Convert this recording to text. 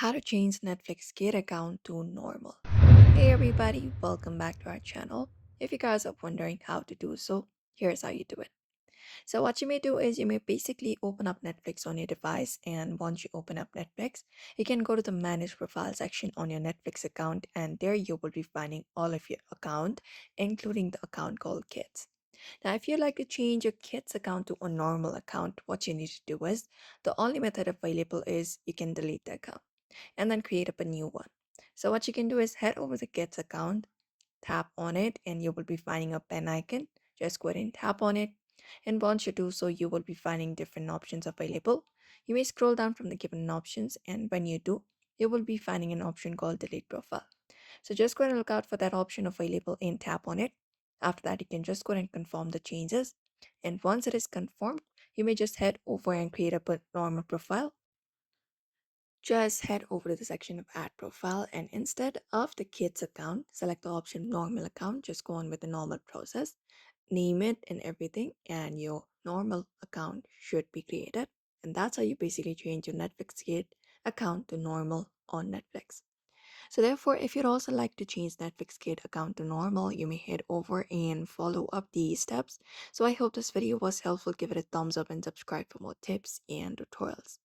How to change Netflix Kid account to normal. Hey everybody, welcome back to our channel. If you guys are wondering how to do so, here's how you do it. So what you may do is you may basically open up Netflix on your device, and once you open up Netflix, you can go to the manage profile section on your Netflix account, and there you will be finding all of your account, including the account called Kids. Now, if you'd like to change your kids account to a normal account, what you need to do is the only method available is you can delete the account and then create up a new one. So what you can do is head over the kids account, tap on it, and you will be finding a pen icon. Just go ahead and tap on it. And once you do so, you will be finding different options available. You may scroll down from the given options, and when you do, you will be finding an option called delete profile. So just go ahead and look out for that option available and tap on it. After that, you can just go ahead and confirm the changes. And once it is confirmed, you may just head over and create a normal profile. Just head over to the section of add profile, and instead of the kids account, select the option normal account. Just go on with the normal process, name it and everything, and your normal account should be created. And that's how you basically change your Netflix kid account to normal on Netflix. So therefore, if you'd also like to change Netflix kid account to normal, you may head over and follow up these steps. So I hope this video was helpful. Give it a thumbs up and subscribe for more tips and tutorials.